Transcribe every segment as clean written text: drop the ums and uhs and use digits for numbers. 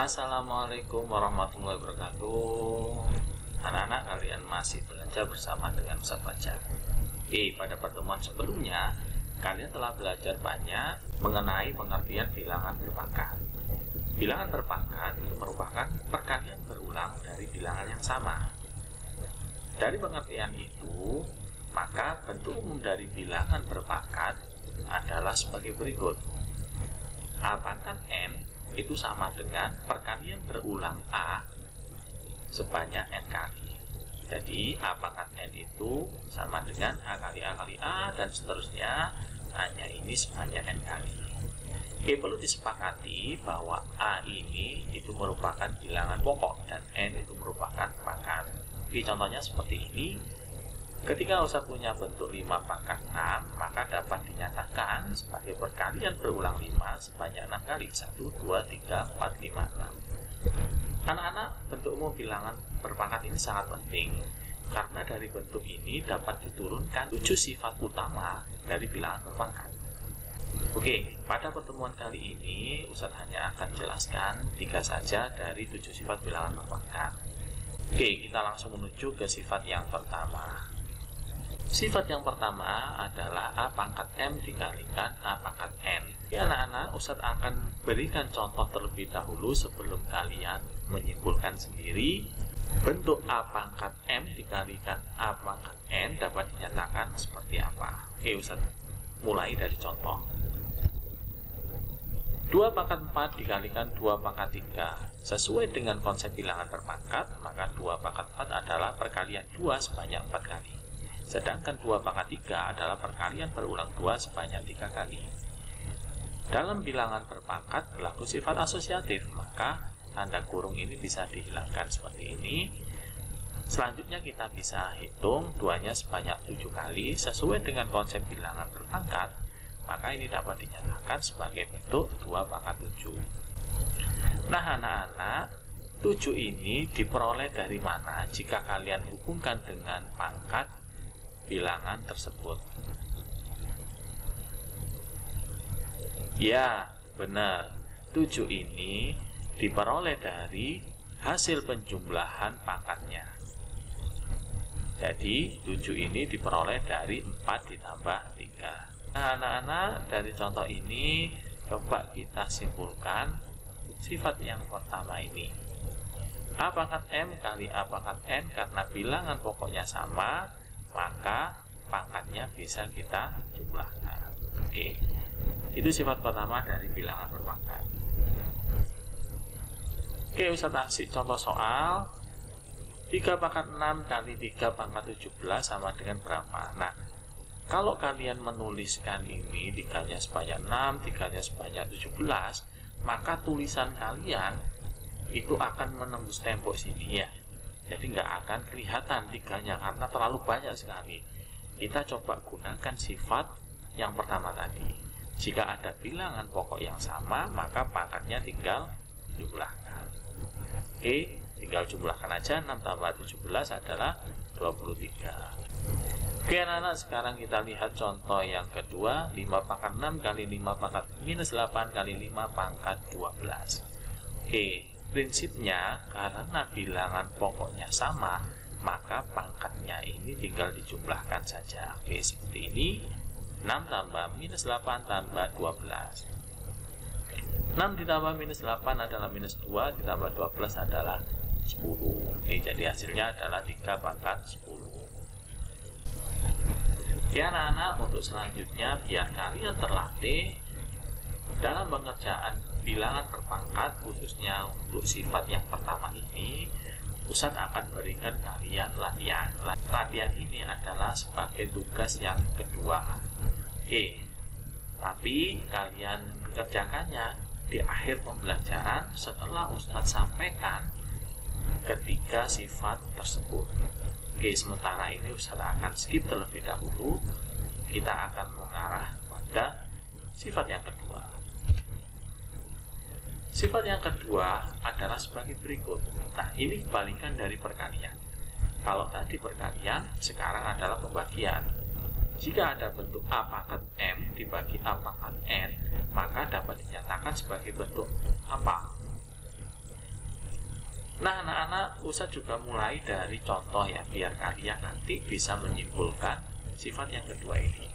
Assalamualaikum warahmatullahi wabarakatuh. Anak-anak, kalian masih belajar bersama dengan Ustaz Fajar. Pada pertemuan sebelumnya kalian telah belajar banyak mengenai pengertian bilangan berpangkat. Bilangan berpangkat itu merupakan perkalian berulang dari bilangan yang sama. Dari pengertian itu, maka bentuk umum dari bilangan berpangkat adalah sebagai berikut. A pangkat N itu sama dengan perkalian berulang A sebanyak N kali. Jadi A pangkat N itu sama dengan A kali A kali A dan seterusnya, hanya ini sebanyak N kali. Perlu disepakati bahwa A ini itu merupakan bilangan pokok dan N itu merupakan pangkat. Contohnya seperti ini. Ketika Ustaz punya bentuk 5 pangkat 6, maka dapat dinyatakan sebagai perkalian berulang 5 sebanyak 6 kali. 1, 2, 3, 4, 5, 6. Anak-anak, bentuk umum bilangan berpangkat ini sangat penting, karena dari bentuk ini dapat diturunkan 7 sifat utama dari bilangan berpangkat. Pada pertemuan kali ini, Ustaz hanya akan jelaskan 3 saja dari 7 sifat bilangan berpangkat. Kita langsung menuju ke sifat yang pertama. Sifat yang pertama adalah A pangkat M dikalikan A pangkat N. Anak-anak, Ustaz akan berikan contoh terlebih dahulu sebelum kalian menyimpulkan sendiri. Bentuk A pangkat M dikalikan A pangkat N dapat dinyatakan seperti apa. Ustaz mulai dari contoh. 2 pangkat 4 dikalikan 2 pangkat 3. Sesuai dengan konsep bilangan berpangkat, maka 2 pangkat 4 adalah perkalian 2 sebanyak 4 kali. Sedangkan 2 pangkat 3 adalah perkalian berulang 2 sebanyak 3 kali. Dalam bilangan berpangkat berlaku sifat asosiatif, maka tanda kurung ini bisa dihilangkan seperti ini. Selanjutnya kita bisa hitung 2-nya sebanyak 7 kali. Sesuai dengan konsep bilangan berpangkat, maka ini dapat dinyatakan sebagai bentuk 2 pangkat 7. Nah anak-anak, 7 ini diperoleh dari mana jika kalian hubungkan dengan pangkat bilangan tersebut? Ya, benar. 7 ini diperoleh dari hasil penjumlahan pangkatnya. Jadi 7 ini diperoleh dari 4 ditambah 3. Nah anak-anak, dari contoh ini coba kita simpulkan sifat yang pertama ini. A pangkat M kali A pangkat N, karena bilangan pokoknya sama, maka pangkatnya bisa kita jumlahkan. Itu sifat pertama dari bilangan berpangkat. Ustaz kasih contoh soal. 3 pangkat 6 kali 3 pangkat 17 sama dengan berapa? Nah, kalau kalian menuliskan ini 3-nya sebanyak 6, 3-nya sebanyak 17, maka tulisan kalian itu akan menembus tembok sini ya. Jadi nggak akan kelihatan 3-nya karena terlalu banyak sekali. Kita coba gunakan sifat yang pertama tadi. Jika ada bilangan pokok yang sama, maka pangkatnya tinggal jumlahkan. Tinggal jumlahkan aja. 6 tambah 17 adalah 23. Anak-anak, sekarang kita lihat contoh yang kedua. 5 pangkat 6 kali 5 pangkat minus 8 kali 5 pangkat 12. Prinsipnya karena bilangan pokoknya sama, maka pangkatnya ini tinggal dijumlahkan saja. Seperti ini. 6 tambah minus 8 tambah 12. 6 ditambah minus 8 adalah minus 2, ditambah 12 adalah 10. Jadi hasilnya adalah 3 pangkat 10. Anak-anak, untuk selanjutnya biar kalian terlatih dalam pengerjaan bilangan berpangkat, khususnya untuk sifat yang pertama ini, Ustaz akan berikan kalian latihan. Latihan ini adalah sebagai tugas yang kedua. Tapi kalian kerjakannya di akhir pembelajaran setelah Ustaz sampaikan ketiga sifat tersebut. Sementara ini Ustaz akan skip terlebih dahulu. Kita akan mengarah pada sifat yang kedua. Sifat yang kedua adalah sebagai berikut. Nah, ini kebalikan dari perkalian. Kalau tadi perkalian, sekarang adalah pembagian. Jika ada bentuk A pangkat M dibagi A pangkat N, maka dapat dinyatakan sebagai bentuk apa? Nah, anak-anak, Ustadz juga mulai dari contoh ya, biar kalian nanti bisa menyimpulkan sifat yang kedua ini.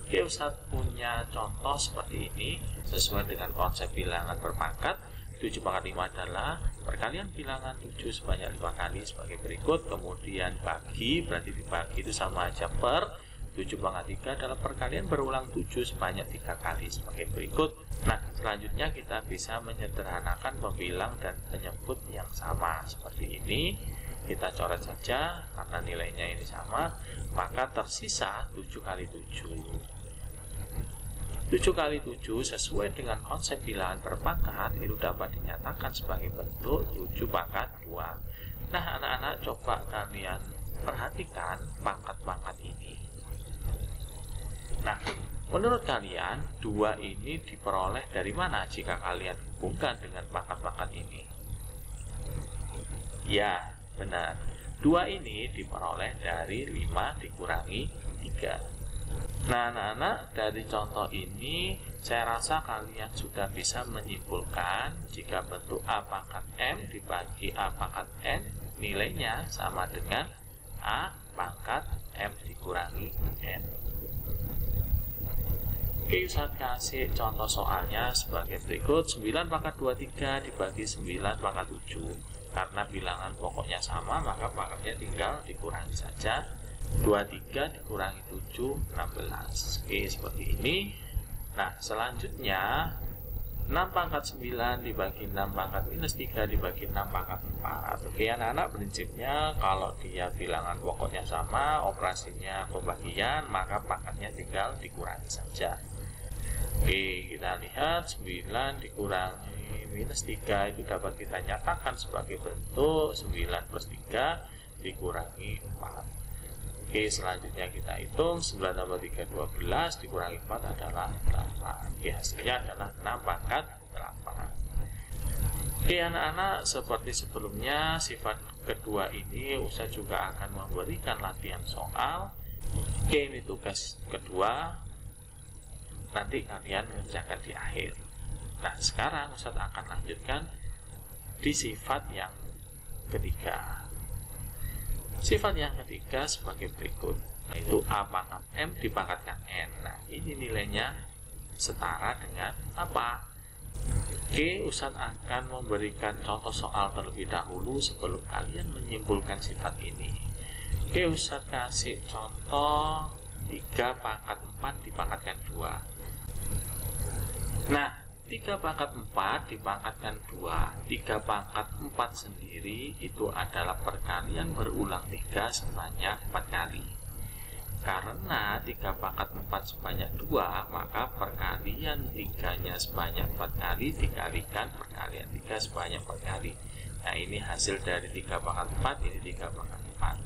Oke, Ustadz punya contoh seperti ini sesuai dengan konsep bilangan berpangkat. 7 pangkat 5 adalah perkalian bilangan 7 sebanyak 5 kali sebagai berikut. Kemudian bagi, berarti dibagi itu sama aja per 7 pangkat 3 adalah perkalian berulang 7 sebanyak 3 kali sebagai berikut. Nah, selanjutnya kita bisa menyederhanakan pembilang dan penyebut yang sama seperti ini. Kita coret saja karena nilainya ini sama, maka tersisa 7 kali 7. 7 kali 7 sesuai dengan konsep bilangan berpangkat itu dapat dinyatakan sebagai bentuk 7 pangkat 2. Nah, anak-anak, coba kalian perhatikan pangkat-pangkat ini. Nah, menurut kalian 2 ini diperoleh dari mana jika kalian hubungkan dengan pangkat-pangkat ini? Ya, benar. 2 ini diperoleh dari 5 dikurangi 3. Nah, anak-anak, dari contoh ini saya rasa kalian sudah bisa menyimpulkan jika bentuk A pangkat M dibagi A pangkat N nilainya sama dengan A pangkat M dikurangi N. Oke, Ustadz kasih contoh soalnya sebagai berikut. 9 pangkat 23 dibagi 9 pangkat 7. Karena bilangan pokoknya sama, maka pangkatnya tinggal dikurangi saja. 23 dikurangi 7, 16. Oke, seperti ini. Nah, selanjutnya 6 pangkat 9 dibagi 6 pangkat minus 3 dibagi 6 pangkat 4. Oke, anak-anak, prinsipnya kalau dia bilangan pokoknya sama, operasinya pembagian, maka pangkatnya tinggal dikurangi saja. Oke, kita lihat 9 dikurangi minus 3 itu dapat kita nyatakan sebagai bentuk 9 plus 3 dikurangi 4. Oke, selanjutnya kita hitung 9 tambah 3, 12 dikurangi 4 adalah 8. Oke, hasilnya adalah 6 pangkat 8. Oke, anak-anak, seperti sebelumnya sifat kedua ini Ustadz juga akan memberikan latihan soal. Oke, ini tugas kedua, nanti kalian mengerjakan di akhir. Nah, sekarang Ustadz akan lanjutkan di sifat yang ketiga. Sifat yang ketiga sebagai berikut, yaitu A pangkat M dipangkatkan N. Nah, ini nilainya setara dengan apa? Oke, Ustadz akan memberikan contoh soal terlebih dahulu sebelum kalian menyimpulkan sifat ini. Oke, Ustadz kasih contoh 3 pangkat 4 dipangkatkan 2. Nah, 3 pangkat 4 dipangkatkan 2. 3 pangkat 4 sendiri itu adalah perkalian berulang 3 sebanyak 4 kali. Karena 3 pangkat 4 sebanyak 2, maka perkalian 3-nya sebanyak 4 kali dikalikan perkalian 3 sebanyak 4 kali. Nah, ini hasil dari 3 pangkat 4, ini 3 pangkat 4.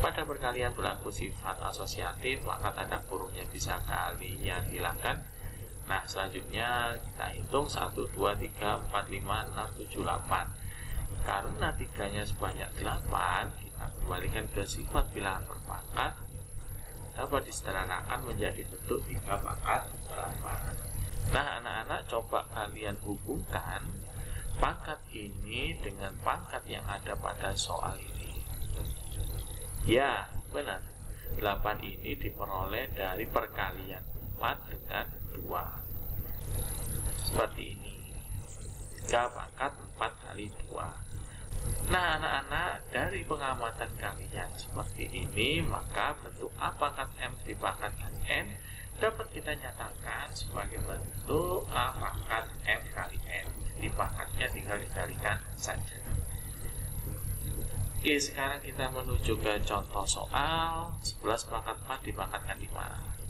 Pada perkalian berlaku sifat asosiatif, maka tanda kurungnya bisa kalian hilangkan. Nah, selanjutnya kita hitung 1, 2, 3, 4, 5, 6, 7, 8. Karena 3-nya sebanyak 8, kita kembalikan ke sifat bilangan berpangkat, dapat disederhanakan menjadi bentuk 3 pangkat 8. Nah, anak-anak, coba kalian hubungkan pangkat ini dengan pangkat yang ada pada soal ini. Ya, benar. 8 ini diperoleh dari perkalian 4 dengan 2. Seperti ini. 3 pangkat 4 kali 2. Nah, anak-anak, dari pengamatan kalian seperti ini, maka bentuk A pangkat M dipangkatkan N dapat kita nyatakan sebagai bentuk A pangkat M kali N. Jadi pangkatnya tinggal dikalikan saja. Oke, sekarang kita menuju ke contoh soal 11 pangkat 4 dipangkatkan 5.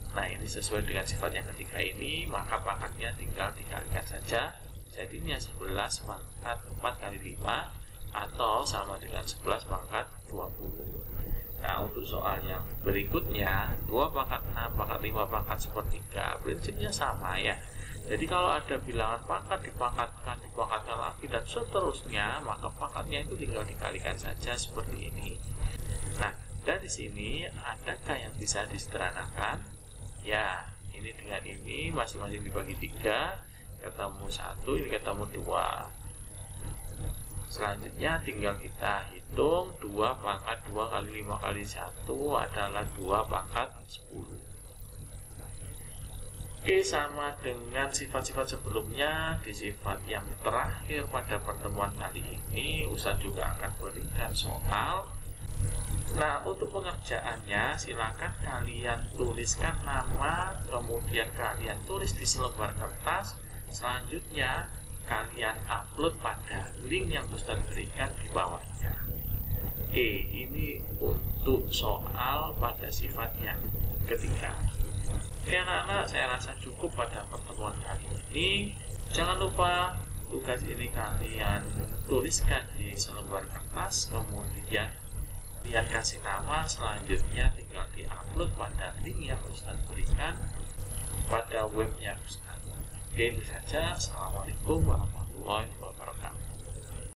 Nah, ini sesuai dengan sifat yang ketiga ini, maka pangkatnya tinggal dikalikan saja. Jadinya 11 pangkat 4 kali 5 atau sama dengan 11 pangkat 20. Nah, untuk soal yang berikutnya 2 pangkat 6 pangkat 5 pangkat sepertiga, prinsipnya sama ya. Jadi kalau ada bilangan pangkat dipangkatkan lagi dan seterusnya, maka pangkatnya itu tinggal dikalikan saja seperti ini. Nah, dari sini adakah yang bisa disederhanakan? Ya, ini dengan ini masing-masing dibagi 3, ketemu 1, ini ketemu 2. Selanjutnya tinggal kita hitung 2 pangkat 2 kali 5 kali 1 adalah 2 pangkat 10. Oke, sama dengan sifat-sifat sebelumnya, di sifat yang terakhir pada pertemuan kali ini Ustadz juga akan berikan soal. Nah, untuk pengerjaannya silakan kalian tuliskan nama, kemudian kalian tulis di selembar kertas. Selanjutnya kalian upload pada link yang Ustadz berikan di bawahnya. Oke, ini untuk soal pada sifat yang ketiga. Oke anak-anak, saya rasa cukup pada pertemuan kali ini. Jangan lupa tugas ini kalian tuliskan di selembar kertas, kemudian kalian kasih nama, selanjutnya tinggal diupload pada link yang Ustadz berikan pada webnya Ustadz. Oke, itu saja. Assalamualaikum warahmatullahi wabarakatuh.